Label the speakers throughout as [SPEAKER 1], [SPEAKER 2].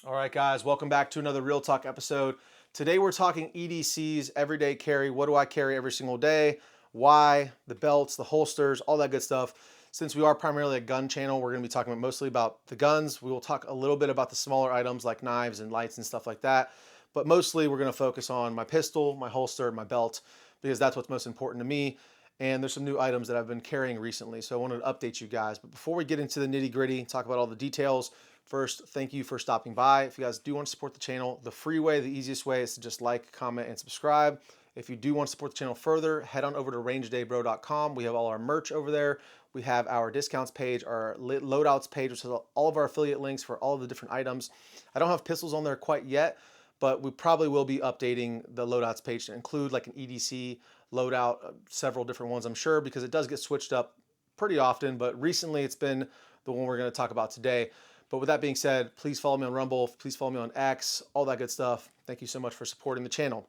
[SPEAKER 1] All right, guys, welcome back to another Real Talk episode. Today we're talking EDCs, everyday carry. What do I carry every single day? Why? The belts, the holsters, all that good stuff. Since we are primarily a gun channel, we're going to be talking mostly about the guns. We will talk a little bit about the smaller items like knives and lights and stuff like that. But mostly we're going to focus on my pistol, my holster, my belt, because that's what's most important to me. And there's some new items that I've been carrying recently, so I wanted to update you guys. But before we get into the nitty gritty, talk about all the details, first, thank you for stopping by. If you guys do want to support the channel, the free way, the easiest way is to just like, comment, and subscribe. If you do want to support the channel further, head on over to rangedaybro.com. We have all our merch over there. We have our discounts page, our loadouts page, which has all of our affiliate links for all of the different items. I don't have pistols on there quite yet, but we probably will be updating the loadouts page to include like an EDC loadout, several different ones, I'm sure, because it does get switched up pretty often, but recently it's been the one we're going to talk about today. But with that being said, please follow me on Rumble, please follow me on X, all that good stuff. Thank you so much for supporting the channel.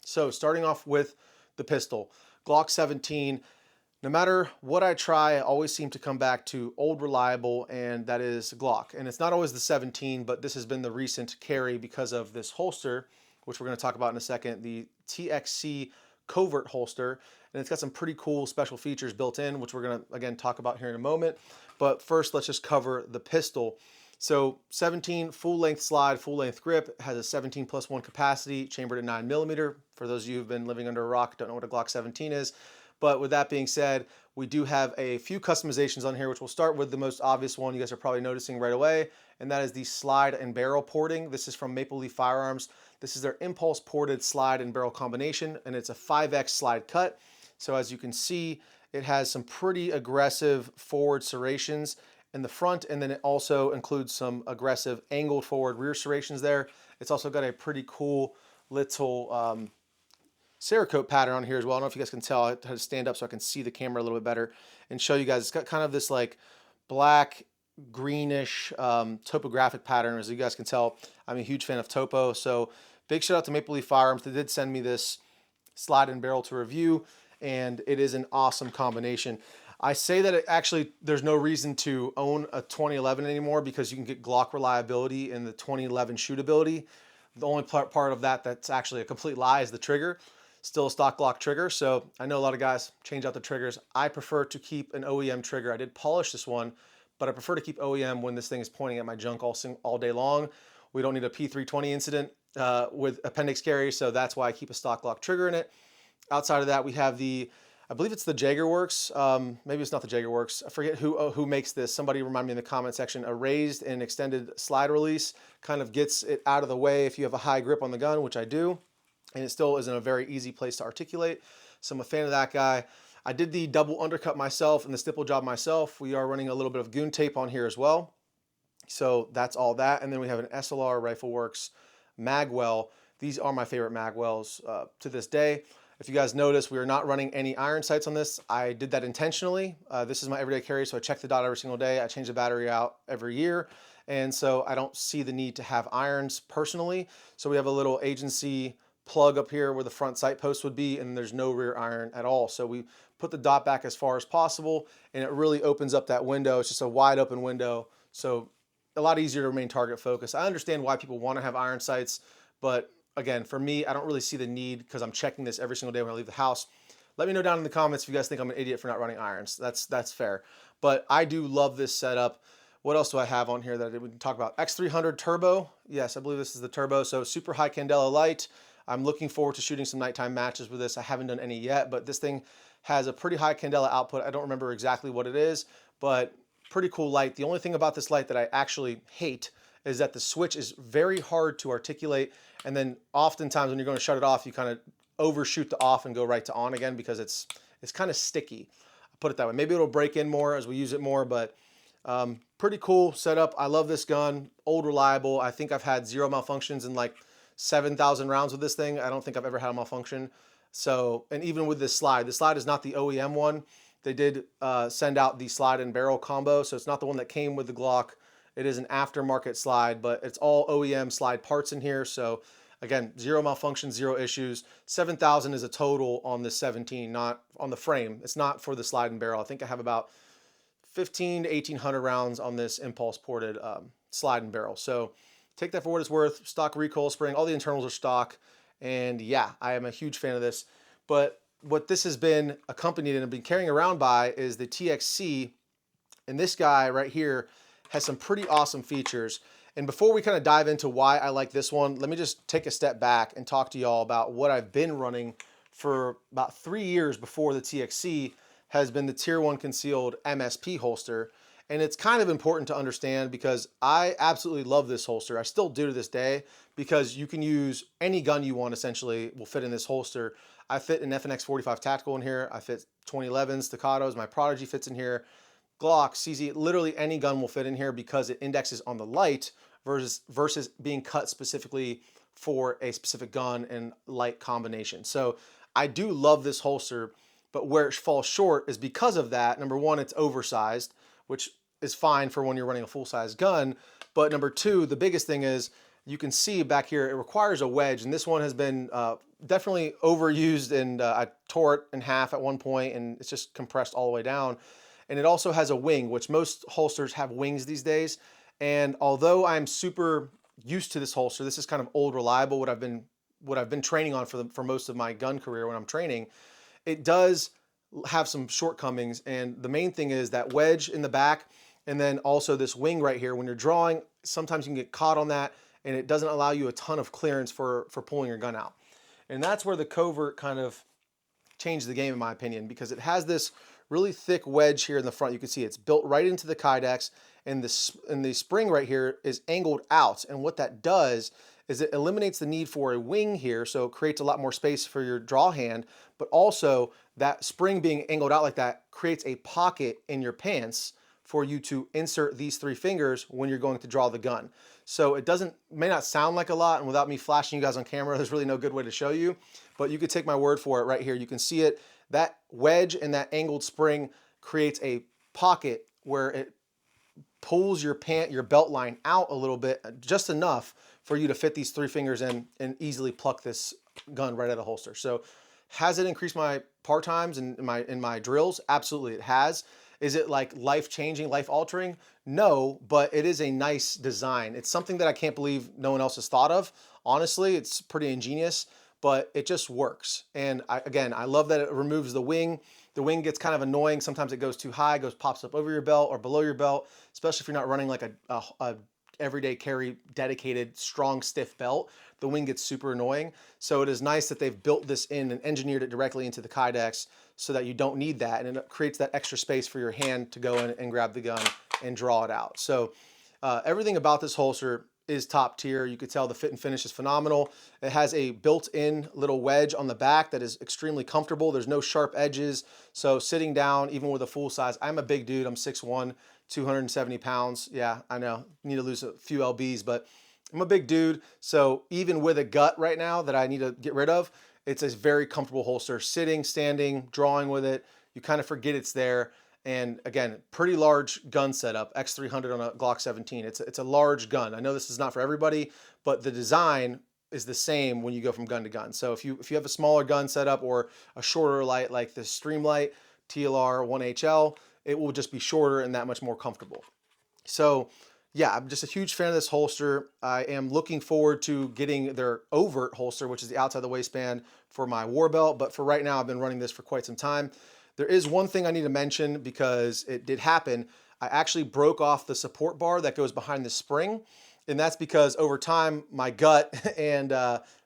[SPEAKER 1] So starting off with the pistol, Glock 17. No matter what I try, I always seem to come back to old reliable, and that is Glock. And it's not always the 17, but this has been the recent carry because of this holster, which we're going to talk about in a second, the TXC Covert holster. And it's got some pretty cool special features built in, which we're going to, again, talk about here in a moment. But first, let's just cover the pistol. So 17 full length slide, full length grip, has a 17+1 capacity, chambered at 9mm. For those of you who've been living under a rock, don't know what a Glock 17 is. But with that being said, we do have a few customizations on here, which we'll start with the most obvious one you guys are probably noticing right away, and that is the slide and barrel porting. This is from Maple Leaf Firearms. This is their impulse ported slide and barrel combination, and it's a 5X slide cut. So as you can see, it has some pretty aggressive forward serrations in the front, and then it also includes some aggressive angled forward rear serrations there. It's also got a pretty cool little Cerakote pattern on here as well. I don't know if you guys can tell. I had to stand up so I can see the camera a little bit better and show you guys. It's got kind of this like black, greenish topographic pattern. As you guys can tell, I'm a huge fan of topo. So big shout out to Maple Leaf Firearms. They did send me this slide and barrel to review, and it is an awesome combination. I say that it actually, there's no reason to own a 2011 anymore because you can get Glock reliability in the 2011 shootability. The only part of that that's actually a complete lie is the trigger. Still a stock Glock trigger, so I know a lot of guys change out the triggers. I prefer to keep an OEM trigger. I did polish this one, but I prefer to keep OEM when this thing is pointing at my junk all day long. We don't need a P320 incident with appendix carry, so that's why I keep a stock Glock trigger in it. Outside of that, we have the, I believe it's the Jagerworks. Maybe it's not the Jagerworks. I forget who makes this. Somebody remind me in the comment section. A raised and extended slide release kind of gets it out of the way if you have a high grip on the gun, which I do. And it still isn't a very easy place to articulate. So I'm a fan of that guy. I did the double undercut myself and the stipple job myself. We are running a little bit of goon tape on here as well. So that's all that. And then we have an SLR Rifle Works Magwell. These are my favorite Magwells to this day. If you guys notice, we are not running any iron sights on this. I did that intentionally. This is my everyday carry, so I check the dot every single day. I change the battery out every year. And so I don't see the need to have irons personally. So we have a little agency plug up here where the front sight post would be, and there's no rear iron at all. So we put the dot back as far as possible, and it really opens up that window. It's just a wide open window. So a lot easier to remain target focused. I understand why people want to have iron sights, but again, for me, I don't really see the need because I'm checking this every single day when I leave the house. Let me know down in the comments if you guys think I'm an idiot for not running irons. That's fair. But I do love this setup. What else do I have on here that we can talk about? X300 Turbo. Yes, I believe this is the Turbo. So super high candela light. I'm looking forward to shooting some nighttime matches with this. I haven't done any yet, but this thing has a pretty high candela output. I don't remember exactly what it is, but pretty cool light. The only thing about this light that I actually hate is that the switch is very hard to articulate, and then oftentimes when you're going to shut it off, you kind of overshoot the off and go right to on again because it's kind of sticky. I'll put it that way. Maybe it'll break in more as we use it more, but pretty cool setup. I love this gun. Old, reliable. I think I've had 0 malfunctions in like 7,000 rounds with this thing. I don't think I've ever had a malfunction. So, and even with this slide, the slide is not the OEM one. They did send out the slide and barrel combo, so it's not the one that came with the Glock. It is an aftermarket slide, but it's all OEM slide parts in here. So again, 0 malfunctions, 0 issues. 7,000 is a total on this 17, not on the frame. It's not for the slide and barrel. I think I have about 15 to 1,800 rounds on this impulse ported slide and barrel. So take that for what it's worth. Stock recoil spring, all the internals are stock. And yeah, I am a huge fan of this. But what this has been accompanied and been carrying around by is the TXC. And this guy right here has some pretty awesome features. And before we kind of dive into why I like this one, let me just take a step back and talk to y'all about what I've been running for about 3 years before the TXC has been the Tier 1 concealed MSP holster. And it's kind of important to understand because I absolutely love this holster. I still do to this day because you can use any gun you want essentially will fit in this holster. I fit an FNX 45 Tactical in here. I fit 2011 Staccatos. My Prodigy fits in here. Glock, CZ, literally any gun will fit in here because it indexes on the light versus being cut specifically for a specific gun and light combination. So I do love this holster, but where it falls short is because of that. Number one, it's oversized, which is fine for when you're running a full-size gun. But number two, the biggest thing is you can see back here, it requires a wedge, and this one has been definitely overused, and I tore it in half at one point, and it's just compressed all the way down. And it also has a wing, which most holsters have wings these days. And although I'm super used to this holster, this is kind of old reliable, what I've been training on for most of my gun career when I'm training, it does have some shortcomings. And the main thing is that wedge in the back, and then also this wing right here. When you're drawing, sometimes you can get caught on that, and it doesn't allow you a ton of clearance for pulling your gun out. And that's where the Covert kind of changed the game, in my opinion, because it has this really thick wedge here in the front. You can see it's built right into the Kydex, and the spring right here is angled out. And what that does is it eliminates the need for a wing here, so it creates a lot more space for your draw hand, but also that spring being angled out like that creates a pocket in your pants for you to insert these 3 fingers when you're going to draw the gun. So it may not sound like a lot, and without me flashing you guys on camera, there's really no good way to show you, but you could take my word for it right here. You can see it. That wedge and that angled spring creates a pocket where it pulls your belt line out a little bit, just enough for you to fit these 3 fingers in and easily pluck this gun right out of the holster. So has it increased my par times in my drills? Absolutely, it has. Is it like life-changing, life-altering? No, but it is a nice design. It's something that I can't believe no one else has thought of. Honestly, it's pretty ingenious, but it just works. And again, I love that it removes the wing. The wing gets kind of annoying. Sometimes it goes too high, pops up over your belt or below your belt, especially if you're not running like a everyday carry dedicated, strong, stiff belt. The wing gets super annoying. So it is nice that they've built this in and engineered it directly into the Kydex so that you don't need that. And it creates that extra space for your hand to go in and grab the gun and draw it out. So everything about this holster is top tier. You could tell the fit and finish is phenomenal. It has a built-in little wedge on the back that is extremely comfortable. There's no sharp edges. So sitting down, even with a full size, I'm a big dude. I'm 6'1", 270 pounds. Yeah, I know, need to lose a few lbs, but I'm a big dude. So even with a gut right now that I need to get rid of, it's a very comfortable holster. Sitting, standing, drawing with it, you kind of forget it's there. And again, pretty large gun setup, X300 on a Glock 17. It's a large gun. I know this is not for everybody, but the design is the same when you go from gun to gun. So if you have a smaller gun setup or a shorter light like the Streamlight TLR 1HL, it will just be shorter and that much more comfortable. So yeah, I'm just a huge fan of this holster. I am looking forward to getting their Overt holster, which is the outside the waistband for my war belt. But for right now, I've been running this for quite some time. There is one thing I need to mention because it did happen. I actually broke off the support bar that goes behind the spring. And that's because over time, my gut and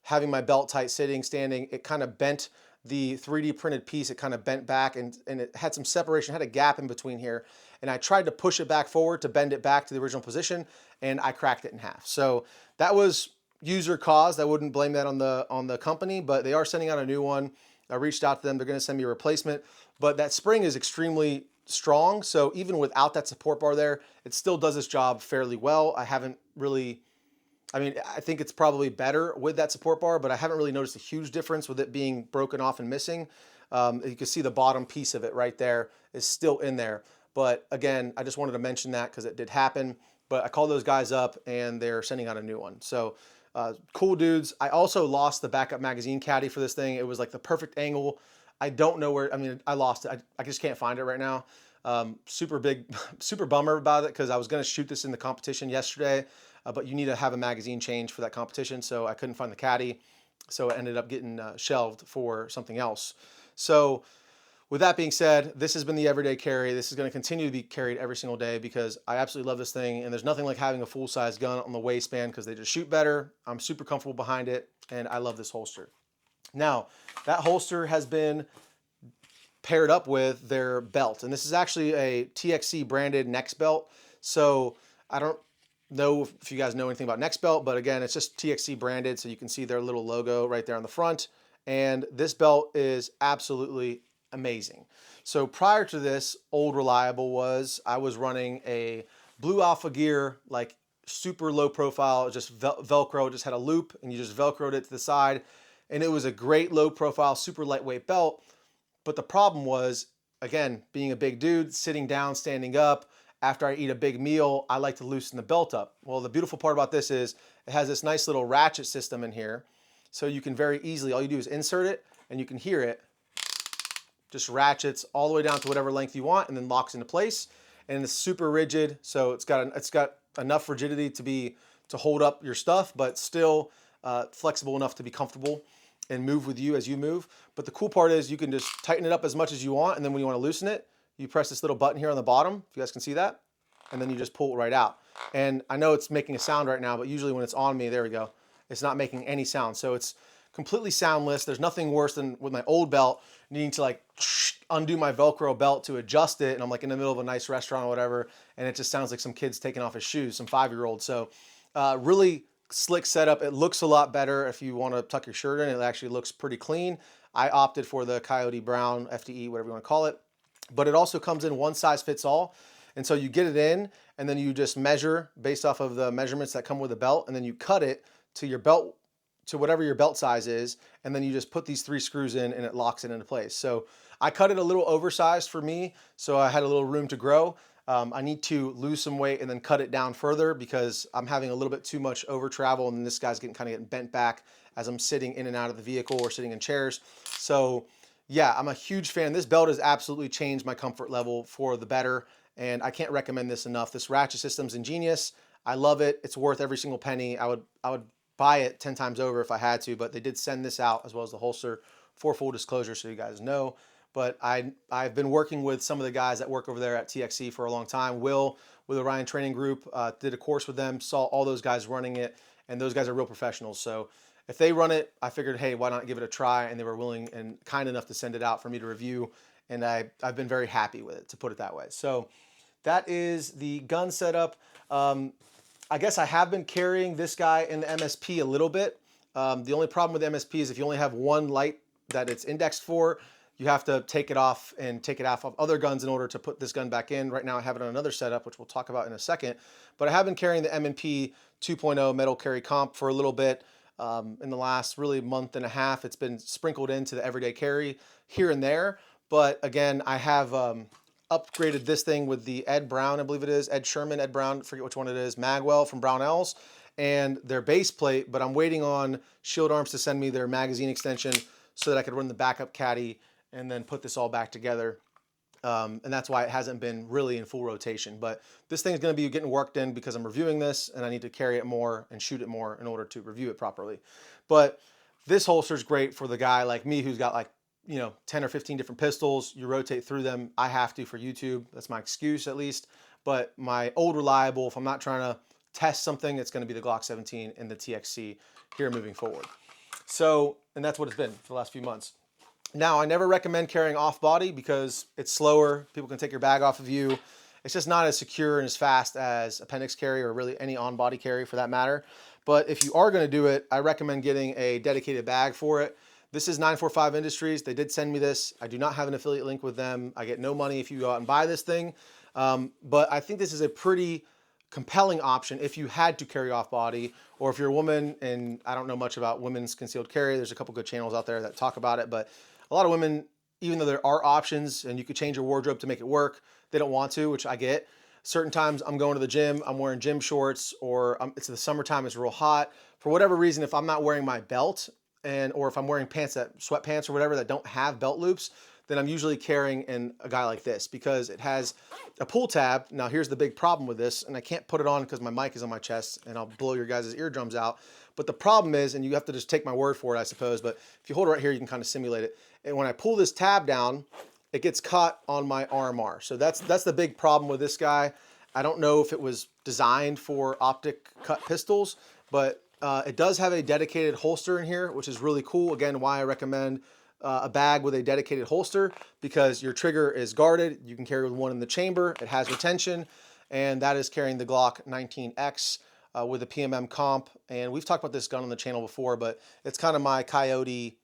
[SPEAKER 1] having my belt tight sitting, standing, it kind of bent the 3D printed piece. It kind of bent back and it had some separation, had a gap in between here. And I tried to push it back forward to bend it back to the original position, and I cracked it in half. So that was user caused. I wouldn't blame that on the company, but they are sending out a new one. I reached out to them. They're going to send me a replacement, but that spring is extremely strong. So even without that support bar there, it still does its job fairly well. I think it's probably better with that support bar, but I haven't really noticed a huge difference with it being broken off and missing. You can see the bottom piece of it right there is still in there. But again, I just wanted to mention that because it did happen. But I called those guys up and they're sending out a new one. So cool dudes. I also lost the backup magazine caddy for this thing. It was like the perfect angle. I don't know where, I lost it. I just can't find it right now. Super bummer about it because I was going to shoot this in the competition yesterday. but you need to have a magazine change for that competition. So I couldn't find the caddy. So it ended up getting shelved for something else. So with that being said, this has been the everyday carry. This is going to continue to be carried every single day because I absolutely love this thing. And there's nothing like having a full-size gun on the waistband because they just shoot better. I'm super comfortable behind it, and I love this holster. Now, that holster has been paired up with their belt. And this is actually a TXC branded Next belt. So I don't know if you guys know anything about Next belt, but again, it's just TXC branded. So you can see their little logo right there on the front. And this belt is absolutely amazing. So prior to this, Old Reliable I was running a Blue Alpha Gear, like super low profile, just Velcro, just had a loop and you just Velcroed it to the side. And it was a great low profile, super lightweight belt. But the problem was, again, being a big dude, sitting down, standing up, after I eat a big meal, I like to loosen the belt up. Well, the beautiful part about this is it has this nice little ratchet system in here. So you can very easily, all you do is insert it and you can hear it just ratchets all the way down to whatever length you want and then locks into place. And it's super rigid, so it's got enough rigidity to hold up your stuff, but still flexible enough to be comfortable and move with you as you move. But the cool part is you can just tighten it up as much as you want, and then when you want to loosen it, you press this little button here on the bottom, if you guys can see that, and then you just pull it right out. And I know it's making a sound right now, but usually when it's on me, there we go, it's not making any sound. So it's completely soundless. There's nothing worse than with my old belt needing to like undo my Velcro belt to adjust it, and I'm like in the middle of a nice restaurant or whatever, and it just sounds like some kid's taking off his shoes, some 5-year-old. So really slick setup. It looks a lot better if you want to tuck your shirt in. It actually looks pretty clean. I opted for the Coyote Brown FDE, whatever you want to call it, but it also comes in one size fits all. And so you get it in and then you just measure based off of the measurements that come with the belt, and then you cut it to your belt, to whatever your belt size is, and then you just put these 3 screws in and it locks it into place. So I cut it a little oversized for me, so I had a little room to grow. I need to lose some weight and then cut it down further because I'm having a little bit too much over travel, and this guy's getting bent back as I'm sitting in and out of the vehicle or sitting in chairs. So yeah, I'm a huge fan. This belt has absolutely changed my comfort level for the better, and I can't recommend this enough. This ratchet system's ingenious. I love it. It's worth every single penny. I would buy it 10 times over if I had to, but they did send this out as well as the holster for full disclosure, so you guys know. But I've been working with some of the guys that work over there at TXC for a long time. Will with the Ryan Training Group did a course with them, saw all those guys running it, and those guys are real professionals. So if they run it, I figured, hey, why not give it a try? And they were willing and kind enough to send it out for me to review, and I've been very happy with it, to put it that way. So that is the gun setup. I guess I have been carrying this guy in the MSP a little bit. The only problem with MSP is if you only have one light that it's indexed for, you have to take it off and take it off of other guns in order to put this gun back in. Right now I have it on another setup, which we'll talk about in a second. But I have been carrying the M&P 2.0 Metal Carry Comp for a little bit. In the last really month and a half, it's been sprinkled into the everyday carry here and there. But again, I have upgraded this thing with the Ed Brown, I believe it is, Ed Sherman, Ed Brown, forget which one it is, Magwell from Brownells, and their base plate, but I'm waiting on Shield Arms to send me their magazine extension so that I could run the backup caddy and then put this all back together. And that's why it hasn't been really in full rotation. But this thing's going to be getting worked in because I'm reviewing this and I need to carry it more and shoot it more in order to review it properly. But this holster is great for the guy like me who's got like, 10 or 15 different pistols. You rotate through them. I have to for YouTube. That's my excuse at least. But my Old Reliable, if I'm not trying to test something, it's going to be the Glock 17 and the TXC here moving forward. So, and that's what it's been for the last few months. Now, I never recommend carrying off body because it's slower. People can take your bag off of you. It's just not as secure and as fast as appendix carry or really any on body carry for that matter. But if you are going to do it, I recommend getting a dedicated bag for it. This is 945 Industries. They did send me this. I do not have an affiliate link with them. I get no money if you go out and buy this thing. But I think this is a pretty compelling option if you had to carry off body, or if you're a woman, and I don't know much about women's concealed carry. There's a couple good channels out there that talk about it, but a lot of women, even though there are options and you could change your wardrobe to make it work, they don't want to, which I get. Certain times I'm going to the gym, I'm wearing gym shorts, or it's the summertime, it's real hot. For whatever reason, if I'm not wearing my belt, or if I'm wearing pants, that sweatpants or whatever that don't have belt loops, than I'm usually carrying in a guy like this, because it has a pull tab. Now here's the big problem with this, and I can't put it on because my mic is on my chest and I'll blow your guys' eardrums out. But the problem is, and you have to just take my word for it, I suppose, but if you hold it right here, you can kind of simulate it. And when I pull this tab down, it gets caught on my RMR. So that's the big problem with this guy. I don't know if it was designed for optic cut pistols, but it does have a dedicated holster in here, which is really cool. Again, why I recommend a bag with a dedicated holster, because your trigger is guarded. You can carry with one in the chamber. It has retention, and that is carrying the Glock 19X with a PMM comp. And we've talked about this gun on the channel before, but it's kind of my Coyote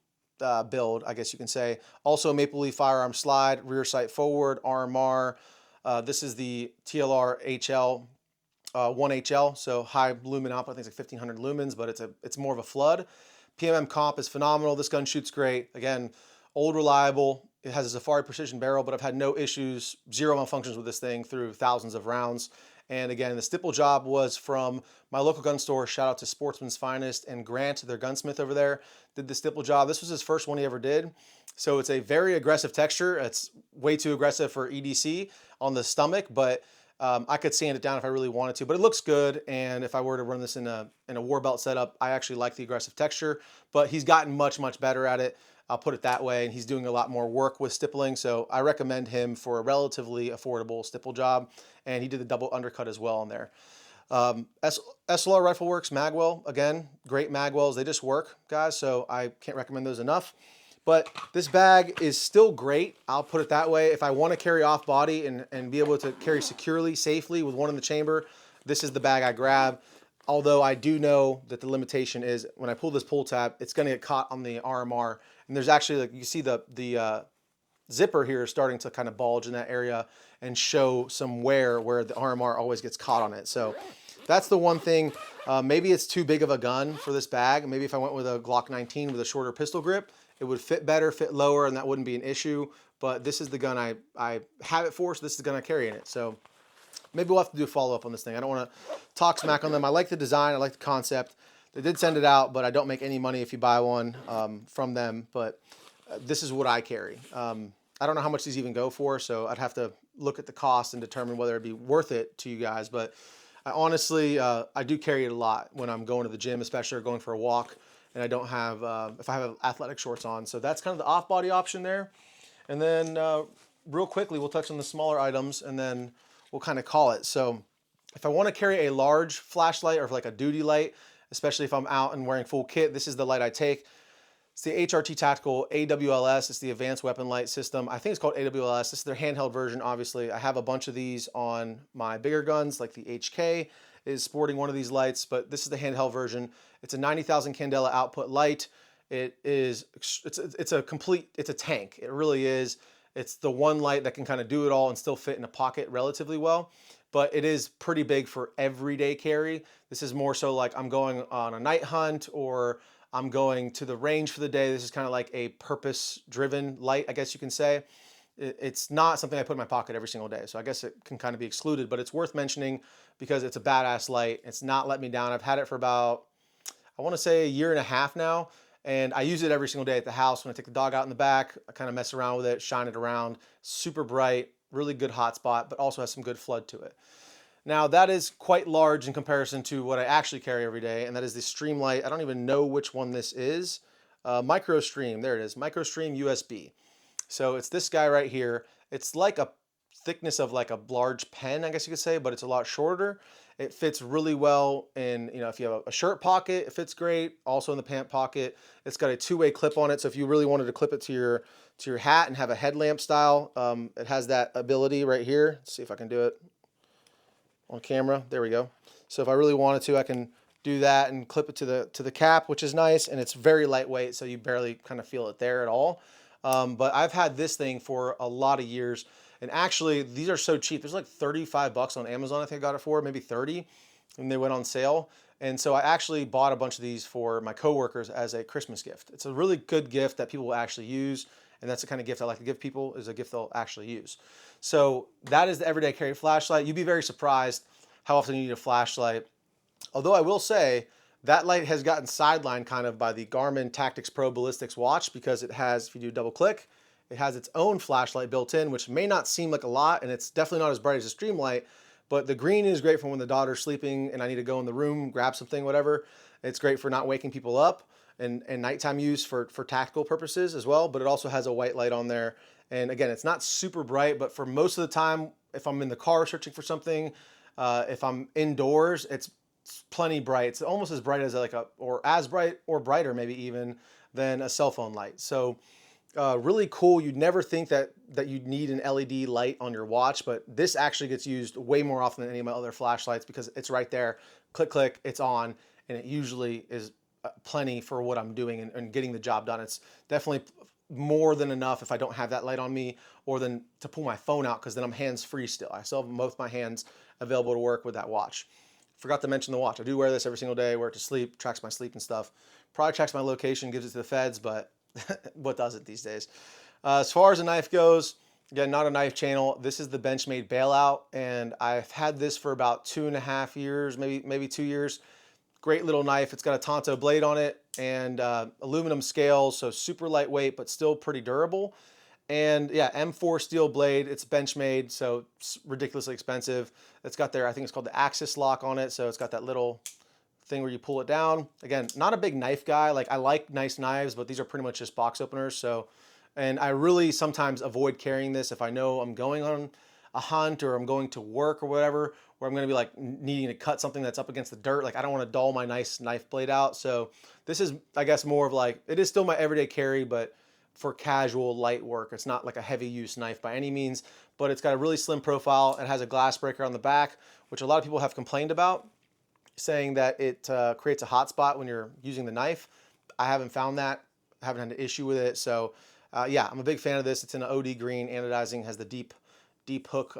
[SPEAKER 1] build, I guess you can say. Also, Maple Leaf firearm slide, rear sight forward, RMR. This is the TLR HL 1HL, so high lumen output. I think it's like 1500 lumens, but it's more of a flood. PMM comp is phenomenal. This gun shoots great. Again, old, reliable. It has a Safari precision barrel, but I've had no issues, zero malfunctions with this thing through thousands of rounds. And again, the stipple job was from my local gun store. Shout out to Sportsman's Finest and Grant, their gunsmith over there, did the stipple job. This was his first one he ever did. So it's a very aggressive texture. It's way too aggressive for EDC on the stomach, but I could sand it down if I really wanted to, but it looks good. And if I were to run this in a war belt setup, I actually like the aggressive texture, but he's gotten much, much better at it. I'll put it that way. And he's doing a lot more work with stippling. So I recommend him for a relatively affordable stipple job. And he did the double undercut as well on there. SLR Rifle Works Magwell, again, great magwells. They just work, guys. So I can't recommend those enough. But this bag is still great. I'll put it that way. If I want to carry off body and be able to carry securely, safely with one in the chamber, this is the bag I grab. Although I do know that the limitation is when I pull this pull tab, it's going to get caught on the RMR. And there's actually, like, you see the zipper here is starting to kind of bulge in that area and show some wear where the RMR always gets caught on it. So that's the one thing. Maybe it's too big of a gun for this bag. Maybe if I went with a Glock 19 with a shorter pistol grip, it would fit better, fit lower, and that wouldn't be an issue. But this is the gun I have it for, so this is the gun I carry in it. So maybe we'll have to do a follow-up on this thing. I don't want to talk smack on them. I like the design. I like the concept. They did send it out, but I don't make any money if you buy one from them. But this is what I carry. I don't know how much these even go for, so I'd have to look at the cost and determine whether it'd be worth it to you guys. But I honestly, I do carry it a lot when I'm going to the gym, especially, or going for a walk, and I don't have, if I have athletic shorts on. So that's kind of the off-body option there. And then real quickly, we'll touch on the smaller items, and then we'll kind of call it. So if I want to carry a large flashlight or like a duty light, especially if I'm out and wearing full kit, this is the light I take. It's the HRT Tactical AWLS. It's the Advanced Weapon Light System. I think it's called AWLS. This is their handheld version, obviously. I have a bunch of these on my bigger guns, like the HK is sporting one of these lights, but this is the handheld version. It's a 90,000 candela output light. It's a tank. It really is. It's the one light that can kind of do it all and still fit in a pocket relatively well, but it is pretty big for everyday carry. This is more so like I'm going on a night hunt or I'm going to the range for the day. This is kind of like a purpose-driven light, I guess you can say. It's not something I put in my pocket every single day, so I guess it can kind of be excluded, but it's worth mentioning because it's a badass light. It's not let me down. I've had it for about, I want to say, a year and a half now, and I use it every single day at the house. When I take the dog out in the back, I kind of mess around with it, shine it around. Super bright, really good hotspot, but also has some good flood to it. Now that is quite large in comparison to what I actually carry every day, and that is the Streamlight. I don't even know which one this is. MicroStream, there it is, MicroStream USB. So it's this guy right here. It's like a thickness of like a large pen, I guess you could say, but it's a lot shorter. It fits really well in, if you have a shirt pocket, it fits great. Also in the pant pocket. It's got a two-way clip on it, so if you really wanted to clip it to your hat and have a headlamp style, it has that ability right here. Let's see if I can do it on camera. There we go. So if I really wanted to, I can do that and clip it to the cap, which is nice, and it's very lightweight, so you barely kind of feel it there at all. But I've had this thing for a lot of years, and actually these are so cheap. There's like 35 bucks on Amazon, I think I got it for, maybe 30, and they went on sale. And so I actually bought a bunch of these for my coworkers as a Christmas gift. It's a really good gift that people will actually use, and that's the kind of gift I like to give people, is a gift they'll actually use. So that is the everyday carry flashlight. You'd be very surprised how often you need a flashlight. Although I will say that light has gotten sidelined kind of by the Garmin Tactics Pro Ballistics watch, because it has, if you do double click, It has its own flashlight built in, which may not seem like a lot, and it's definitely not as bright as a Streamlight, but the green is great for when the daughter's sleeping and I need to go in the room, grab something, whatever. It's great for not waking people up, and nighttime use for tactical purposes as well, but it also has a white light on there. And again, it's not super bright, but for most of the time, if I'm in the car searching for something, if I'm indoors, it's plenty bright. It's almost as bright as or as bright or brighter maybe even than a cell phone light. So really cool. You'd never think that you'd need an LED light on your watch, but this actually gets used way more often than any of my other flashlights because it's right there. Click, click, it's on, and it usually is plenty for what I'm doing and getting the job done. It's definitely more than enough if I don't have that light on me, or then to pull my phone out, because then I'm hands-free still. I still have both my hands available to work with that watch. Forgot to mention the watch. I do wear this every single day, wear it to sleep, tracks my sleep and stuff. Probably tracks my location, gives it to the feds, but what does it these days? As far as the knife goes, again, not a knife channel. This is the Benchmade Bailout, and I've had this for about 2.5 years, maybe 2 years. Great little knife. It's got a Tonto blade on it and aluminum scales, so super lightweight, but still pretty durable. And yeah, M4 steel blade. It's Benchmade, so it's ridiculously expensive. It's got I think it's called the Axis lock on it, so it's got that little thing where you pull it down. Again, not a big knife guy. Like, I like nice knives, but these are pretty much just box openers. So, and I really sometimes avoid carrying this if I know I'm going on a hunt or I'm going to work or whatever, where I'm going to be like needing to cut something that's up against the dirt. Like, I don't want to dull my nice knife blade out. So this is, I guess, more of like, it is still my everyday carry, but for casual light work. It's not like a heavy use knife by any means, but it's got a really slim profile. It has a glass breaker on the back, which a lot of people have complained about, saying that it creates a hot spot when you're using the knife. I haven't found that. I haven't had an issue with it. So yeah, I'm a big fan of this. It's in an OD green anodizing, has the deep hook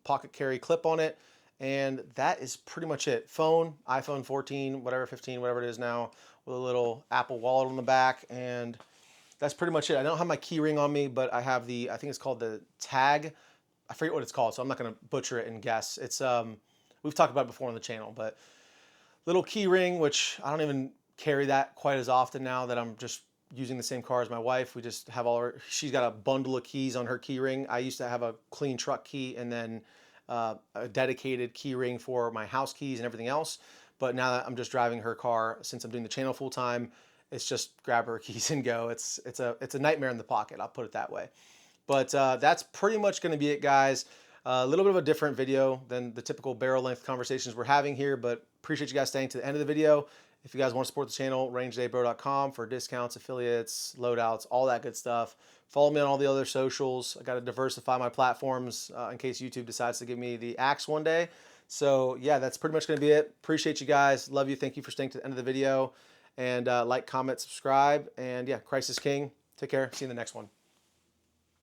[SPEAKER 1] pocket carry clip on it. And that is pretty much it. Phone, iPhone 14, whatever, 15, whatever it is now, with a little Apple Wallet on the back. And that's pretty much it. I don't have my key ring on me, but I have I think it's called the Tag. I forget what it's called, so I'm not going to butcher it and guess. It's we've talked about it before on the channel, but little key ring, which I don't even carry that quite as often now that I'm just using the same car as my wife. We just have she's got a bundle of keys on her key ring. I used to have a clean truck key and then a dedicated key ring for my house keys and everything else. But now that I'm just driving her car, since I'm doing the channel full time, it's just grab her keys and go. It's a nightmare in the pocket, I'll put it that way. But that's pretty much going to be it, guys. A little bit of a different video than the typical barrel length conversations we're having here, but appreciate you guys staying to the end of the video. If you guys want to support the channel, rangedaybro.com for discounts, affiliates, loadouts, all that good stuff. Follow me on all the other socials. I got to diversify my platforms in case YouTube decides to give me the axe one day. So yeah, that's pretty much going to be it. Appreciate you guys. Love you. Thank you for staying to the end of the video. And like, comment, subscribe. And yeah, Christ is King. Take care. See you in the next one.